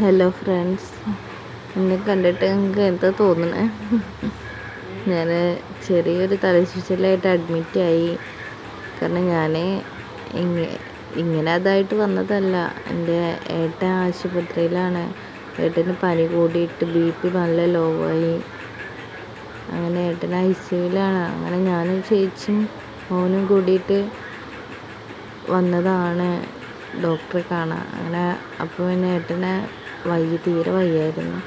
Hello friends, എന്നെ കണ്ടിട്ട് നിങ്ങൾക്ക് എന്താ തോന്നണേ? ഞാൻ ചെറിയൊരു തലചുറ്റലായിട്ട് അഡ്മിറ്റായി. കാരണം ഞാൻ ഇങ്ങനെ അതായിട്ട് വന്നതല്ല. എൻ്റെ ഏട്ടൻ ആശുപത്രിയിലാണ്. ഏട്ടന് പനി കൂടിയിട്ട് BP നല്ല ലോ ആയി. അങ്ങനെ ഏട്ടൻ ICUവിലാണ്. അങ്ങനെ ഞാനും ചേച്ചിയും മോനും കൂടിയിട്ട് വന്നതാണ് ഡോക്ടറെ കാണാൻ. അങ്ങനെ അപ്പോൾ പിന്നെ ഏട്ടനെ തീരെ വയ്യായിരുന്നു.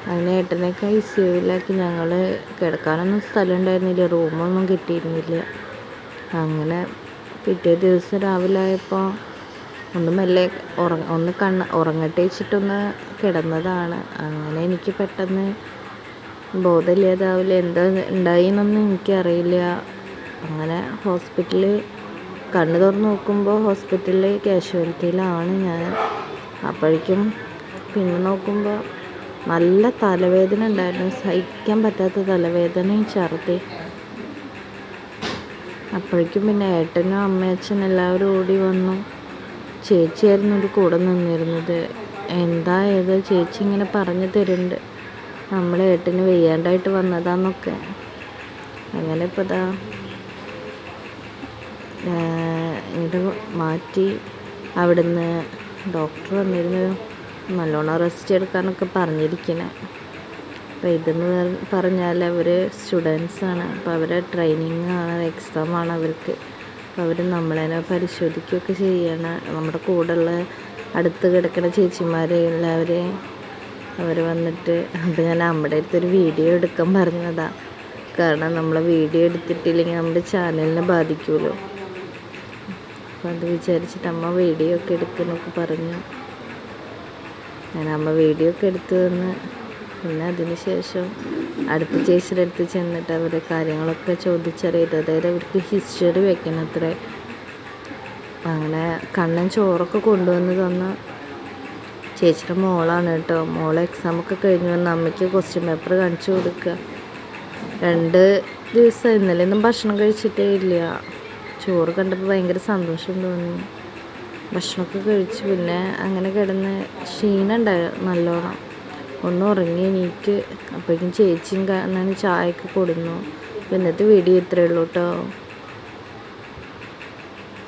അങ്ങനെ ഏട്ടനൊക്കെ ICUവിലാക്കി. ഞങ്ങൾ കിടക്കാനൊന്നും സ്ഥലം ഉണ്ടായിരുന്നില്ല, റൂമൊന്നും കിട്ടിയിരുന്നില്ല. അങ്ങനെ പിറ്റേ ദിവസം രാവിലെ ആയപ്പോൾ മെല്ലെ ഉറങ്ങട്ടെ വെച്ചിട്ടൊന്ന് കിടന്നതാണ്. അങ്ങനെ എനിക്ക് പെട്ടെന്ന് ബോധമില്ലാതാവില്ല, എന്താ ഉണ്ടായി എന്നൊന്നും എനിക്കറിയില്ല. അങ്ങനെ ഹോസ്പിറ്റലിൽ കണ്ണ് തുറന്ന് നോക്കുമ്പോൾ ഹോസ്പിറ്റലിൽ കാഷ്വാലിറ്റിയിലാണ് ഞാൻ. അപ്പോഴേക്കും പിന്നെ നോക്കുമ്പോൾ നല്ല തലവേദന ഉണ്ടായിരുന്നു, സഹിക്കാൻ പറ്റാത്ത തലവേദനയും ഛർദി. അപ്പോഴേക്കും പിന്നെ ഏട്ടനും അമ്മയച്ഛനും എല്ലാവരും ഓടി വന്നു. ചേച്ചിയായിരുന്നു ഒരു കൂടെ നിന്നിരുന്നത്. എന്താ ഏത് ചേച്ചി ഇങ്ങനെ പറഞ്ഞു തരുന്നുണ്ട്, നമ്മളെ ഏട്ടന് വയ്യാണ്ടായിട്ട് വന്നതാന്നൊക്കെ. അങ്ങനെ ഇപ്പോൾ ഇതാ ഇത് മാറ്റി. അവിടുന്ന് ഡോക്ടർ വന്നിരുന്നു നല്ലോണം റെസ്റ്റ് എടുക്കാനൊക്കെ പറഞ്ഞിരിക്കണേ. അപ്പോൾ ഇതെന്ന് പറഞ്ഞാൽ അവർ സ്റ്റുഡൻസാണ്. അപ്പോൾ അവരെ ട്രെയിനിങ്ങാണ്, എക്സാമാണ് അവർക്ക്. അപ്പോൾ അവർ നമ്മളതിനെ പരിശോധിക്കുകയൊക്കെ ചെയ്യണം. നമ്മുടെ കൂടെയുള്ള അടുത്ത് കിടക്കുന്ന ചേച്ചിമാരെ എല്ലാവരെയും അവർ വന്നിട്ട്. അപ്പോൾ ഞാൻ നമ്മുടെ അടുത്തൊരു വീഡിയോ എടുക്കാൻ പറഞ്ഞതാണ്. കാരണം നമ്മൾ വീഡിയോ എടുത്തിട്ടില്ലെങ്കിൽ നമ്മുടെ ചാനലിനെ ബാധിക്കുമല്ലോ. അപ്പോൾ അത് വിചാരിച്ചിട്ട് അമ്മ വീഡിയോ ഒക്കെ എടുക്കുന്നൊക്കെ പറഞ്ഞു. ഞാൻ അമ്മ വീഡിയോ ഒക്കെ എടുത്തു തന്ന്. പിന്നെ അതിന് ശേഷം അടുത്ത ചേച്ചിയുടെ അടുത്ത് ചെന്നിട്ട് അവരുടെ കാര്യങ്ങളൊക്കെ ചോദിച്ചറിയത്. അതായത് അവർക്ക് ഹിസ്റ്ററി വെക്കണം അത്രേ. അങ്ങനെ കണ്ണൻ ചോറൊക്കെ കൊണ്ടുവന്ന് തന്ന ചേച്ചിയുടെ മോളാണ് കേട്ടോ. മോളെ എക്സാമൊക്കെ കഴിഞ്ഞ് വന്ന് അമ്മയ്ക്ക് ക്വസ്റ്റ്യൻ പേപ്പർ കാണിച്ചു കൊടുക്കുക. 2 ദിവസം ഇന്നലെയൊന്നും ഭക്ഷണം കഴിച്ചിട്ടേ ഇല്ല. ചോറ് കണ്ടപ്പോൾ ഭയങ്കര സന്തോഷം തോന്നി. ഭക്ഷണമൊക്കെ കഴിച്ച് പിന്നെ അങ്ങനെ കിടന്ന് ക്ഷീണം ഉണ്ടായിരുന്നു നല്ലോണം. ഒന്ന് ഉറങ്ങി എണീറ്റ്. അപ്പോഴേക്കും ചേച്ചിയും കാണാൻ ചായയൊക്കെ കൊടുന്നു. ഇന്നത്തെ വീഡിയോ ഇത്രയേ ഉള്ളൂ കേട്ടോ.